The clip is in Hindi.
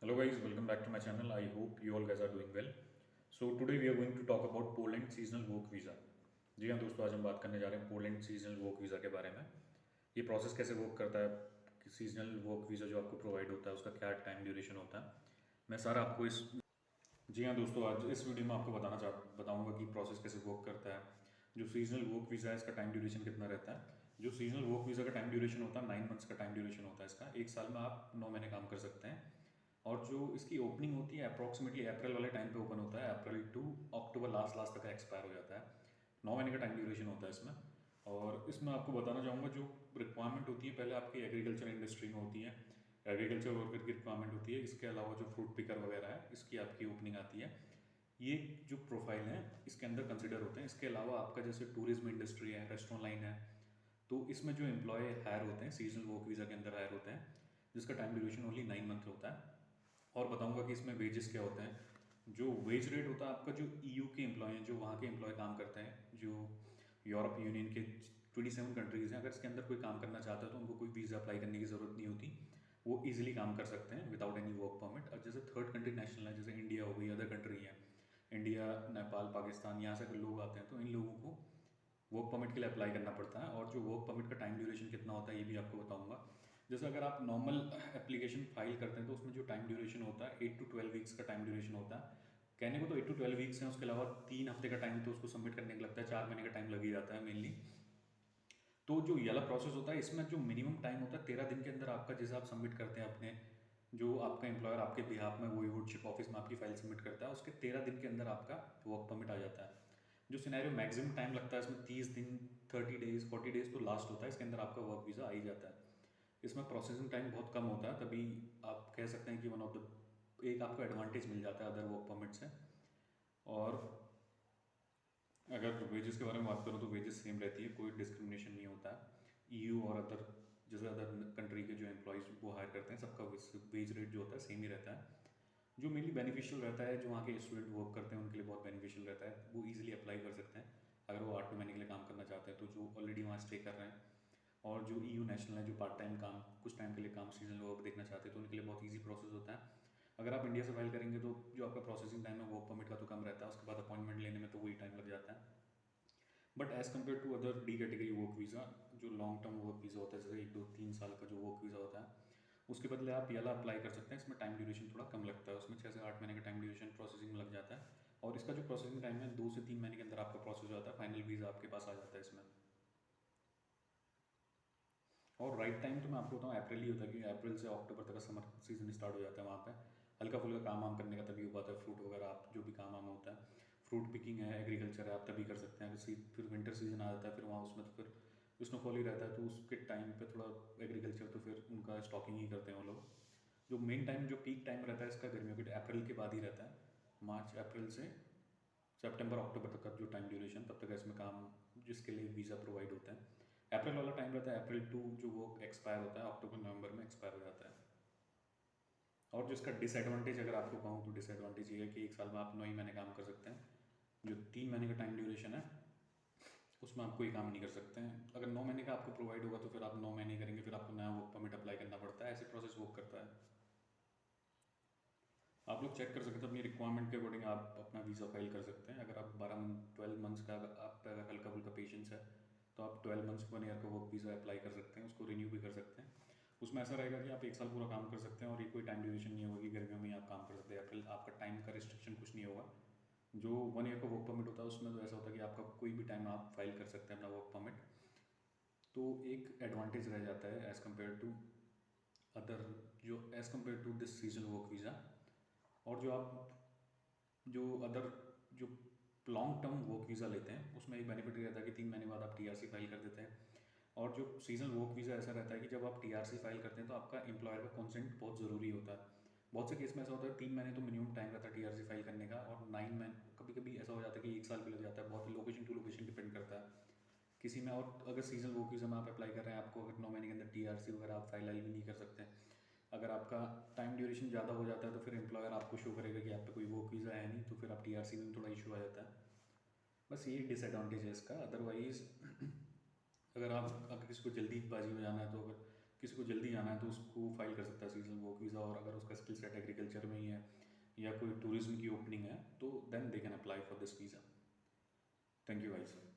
Hello guys, welcome back to my channel. I hope you all guys are doing well. So today we are going to talk about Poland seasonal work visa. जी हाँ दोस्तों, आज हम बात करने जा रहे हैं पोलैंड सीजनल वर्क वीज़ा के बारे में। ये प्रोसेस कैसे वर्क करता है, कि सीजनल वर्क वीज़ा जो आपको प्रोवाइड होता है उसका क्या टाइम ड्यूरेशन होता है, मैं सारा आपको इस जी हाँ दोस्तों, आज इस वीडियो में आपको बताऊंगा कि प्रोसेस कैसे वर्क करता है। जो सीजनल वर्क वीज़ा है इसका टाइम ड्यूरेशन कितना रहता है। जो सीजनल वर्क वीज़ा का टाइम ड्यूरेशन होता है 9 मंथ्स का टाइम ड्यूरेशन होता है इसका। एक साल में आप 9 महीने काम कर सकते हैं। और जो इसकी ओपनिंग होती है अप्रॉक्सीमेटली अप्रैल वाले टाइम पे ओपन होता है, अप्रैल टू अक्टूबर लास्ट लास्ट तक एक्सपायर हो जाता है। 9 महीने का टाइम ड्यूरेशन होता है इसमें। और इसमें आपको बताना चाहूँगा जो रिक्वायरमेंट होती है पहले आपकी एग्रीकल्चर इंडस्ट्री में होती है, एग्रीकल्चर वर्कर की रिक्वायरमेंट होती है। इसके अलावा जो फ्रूट पिकर वगैरह है इसकी आपकी ओपनिंग आती है। ये जो प्रोफाइल है इसके अंदर कंसिडर होते हैं। इसके अलावा आपका जैसे टूरिज्म इंडस्ट्री है, रेस्टोरेंट लाइन है, तो इसमें जो एम्प्लॉय हायर होते हैं सीजनल वर्क वीज़ा के अंदर हायर होते हैं, जिसका टाइम ड्यूरेशन ओनली 9 मंथ होता है। और बताऊंगा कि इसमें वेजेस क्या होते हैं। जो वेज रेट होता है आपका, जो ईयू के एम्प्लॉय हैं, जो वहाँ के एम्प्लॉय काम करते हैं, जो यूरोप यूनियन के 27 कंट्रीज़ हैं, अगर इसके अंदर कोई काम करना चाहता है तो उनको कोई वीज़ा अप्लाई करने की ज़रूरत नहीं होती। वो ईजिली काम कर सकते हैं विदाउट एनी वर्क परमिट। और जैसे थर्ड कंट्री नेशनल है, जैसे इंडिया हो गई, अदर कंट्री है, इंडिया, नेपाल, पाकिस्तान, यहाँ से अगर लोग आते हैं तो इन लोगों को वर्क परमिट के लिए अप्लाई करना पड़ता है। और जो वर्क परमिट का टाइम ड्यूरेशन कितना होता है ये भी आपको बताऊंगा। जैसे अगर आप नॉर्मल एप्लीकेशन फाइल करते हैं तो उसमें जो टाइम ड्यूरेशन होता है 8 to 12 वीक्स का टाइम ड्यूरेशन होता है। कहने को तो 8 to 12 वीक्स हैं, उसके अलावा 3 हफ्ते का टाइम तो उसको सबमिट करने का लगता है, 4 महीने का टाइम लग ही जाता है मेनली। तो जो ये वाला प्रोसेस होता है इसमें जो मिनिमम टाइम होता है 13 दिन के अंदर आपका, जैसे आप सबमिट करते हैं अपने, जो आपका एम्प्लॉयर आपके बिहाफ में वोइवुडशिप ऑफिस में आपकी फाइल सबमिट करता है, उसके 13 दिन के अंदर आपका वर्क परमिट आ जाता है। जो सिनेरियो मैक्सिमम टाइम लगता है इसमें 30 दिन, 30 डेज, 40 डेज तो लास्ट होता है, इसके अंदर आपका वर्क वीज़ा आ ही जाता है। इसमें प्रोसेसिंग टाइम बहुत कम होता है, तभी आप कह सकते हैं कि वन ऑफ द एक आपको एडवांटेज मिल जाता है अदर वर्क परमिट से। और अगर वेजेस के बारे में बात करूँ तो वेजेस सेम रहती है, कोई डिस्क्रिमिनेशन नहीं होता है। ईयू और अदर, जैसे अदर कंट्री के जो एम्प्लॉयज़ वो हायर करते हैं, सबका वेज रेट जो होता है सेम ही रहता है। जो मेनली बेनिफिशियल रहता है, जो वहाँ के स्टूडेंट वर्क करते हैं उनके लिए बहुत बेनिफिशियल रहता है, वो ईजिली अप्लाई कर सकते हैं अगर वो 8 महीने के लिए काम करना चाहते हैं, तो जो ऑलरेडी वहाँ स्टे कर रहे हैं। और जो ईयू नेशनल है, जो पार्ट टाइम काम, कुछ टाइम के लिए काम, सीजनल वर्क देखना चाहते हैं, तो उनके लिए बहुत ईजी प्रोसेस होता है। अगर आप इंडिया से फाइल करेंगे तो जो आपका प्रोसेसिंग टाइम है वर्क परमिट का तो कम रहता है, उसके बाद अपॉइंटमेंट लेने में तो वही टाइम लग जाता है। But as compare to other D category work visa, जो लॉन्ग टर्म वर्क वीज़ा होता है, जैसे 1 2 3 साल का जो वर्क वीज़ा होता है, उसके बदले आप याला अप्लाई कर सकते हैं। इसमें टाइम ड्यूरेशन थोड़ा कम लगता है, उसमें 6 से 8 महीने का टाइम ड्यूरेशन प्रोसेसिंग में लग जाता है। और इसका जो प्रोसेसिंग टाइम है 2 से 3 महीने के अंदर आपका प्रोसेस हो जाता है, फाइनल वीज़ा आपके पास आ जाता है इसमें। और राइट टाइम तो मैं आपको बताऊँ अप्रैल ही होता है, क्योंकि अप्रैल से अक्टूबर तक का समर सीजन स्टार्ट हो जाता है। वहाँ पे हल्का फुल्का काम वाम करने का तभी हो पाता है, फ्रूट वगैरह आप जो भी काम वाम होता है, फ्रूट पिकिंग है, एग्रीकल्चर है, आप तभी कर सकते हैं। अगर फिर विंटर सीजन आ जाता है, फिर वहाँ उसमें तो फिर स्नोफॉल ही रहता है, तो उसके टाइम पे थोड़ा एग्रीकल्चर तो फिर उनका स्टॉकिंग ही करते हैं वो लोग। जो मेन टाइम, जो पीक टाइम रहता है इसका गर्मियों के अप्रैल के बाद ही रहता है। मार्च अप्रैल से सितंबर अक्टूबर तक का जो टाइम ड्यूरेशन, तब तक इसमें काम, जिसके लिए वीज़ा प्रोवाइड होता है। अप्रैल वाला टाइम रहता है, अप्रैल टू जो वो एक्सपायर होता है, अक्टूबर नवंबर में एक्सपायर हो जाता है। और जो इसका डिसएडवांटेज अगर आपको कहूँ तो डिसएडवांटेज ये है कि एक साल में आप 9 ही महीने काम कर सकते हैं। जो 3 महीने का टाइम ड्यूरेशन है उसमें आप कोई काम नहीं कर सकते हैं। अगर 9 महीने का आपको प्रोवाइड होगा तो फिर आप 9 महीने करेंगे, फिर आपको नया वर्क परमिट अप्लाई करना पड़ता है, ऐसे प्रोसेस वर्क करता है। आप लोग चेक कर सकते हैं अपनी रिक्वायरमेंट के अकॉर्डिंग, आप अपना वीज़ा फाइल कर सकते हैं। अगर आप 12 मंथ 12 मंथ्स का आप अगर हल्का फुल्का पेशेंस है तो आप 12 मंथ्स 1 ईयर का वर्क वीज़ा अप्लाई कर सकते हैं, उसको रिन्यू भी कर सकते हैं। उसमें ऐसा रहेगा कि आप एक साल पूरा काम कर सकते हैं और ये कोई टाइम ड्यूरेशन नहीं होगा कि गर्मियों में ही आप काम कर सकते हैं। अप्रैल आपका टाइम का रिस्ट्रिक्शन कुछ नहीं होगा। जो 1 ईयर का वर्क परमिट होता है उसमें तो ऐसा होता है कि आपका कोई भी टाइम आप फाइल कर सकते हैं अपना वर्क परमिट। तो एक एडवांटेज रह जाता है एज़ कम्पेयर टू अदर, जो as compare to this season work visa. और जो आप, जो अदर, जो लॉन्ग टर्म वर्क वीज़ा लेते हैं उसमें एक बेनिफिट ये रहता है कि 3 महीने बाद आप टीआरसी फाइल कर देते हैं। और जो सीजनल वर्क वीज़ा ऐसा रहता है कि जब आप टीआरसी फाइल करते हैं तो आपका एम्प्लॉयर का कंसेंट बहुत ज़रूरी होता है। बहुत से केस में ऐसा होता है 3 महीने तो मिनिमम टाइम रहता है टीआरसी फाइल करने का, और 9 महीने कभी कभी ऐसा हो जाता है कि 1 साल भी लग जाता है। बहुत लोकेशन टू लोकेशन डिपेंड करता है किसी में। और अगर सीजनल वर्क वीज़ा में आप अप्लाई कर रहे हैं, आपको अगर 9 महीने के अंदर टीआरसी वगैरह आप फाइल भी नहीं कर सकते। अगर आपका टाइम ड्यूरेशन ज़्यादा हो जाता है तो फिर एम्प्लॉयर आपको शो करेगा कि आप पे कोई वर्क वीज़ा है नहीं, तो फिर आप टीआरसी में थोड़ा इशू आ जाता है। बस ये डिसएडवांटेज है इसका। अदरवाइज़ अगर किसी को जल्दी बाजी में जाना है, तो अगर किसी को जल्दी जाना है तो उसको फाइल कर सकता है सीजनल वर्क वीज़ा। और अगर उसका स्किल सेट एग्रीकल्चर या कोई टूरिज्म की ओपनिंग है तो then they can apply for this visa. Thank you guys.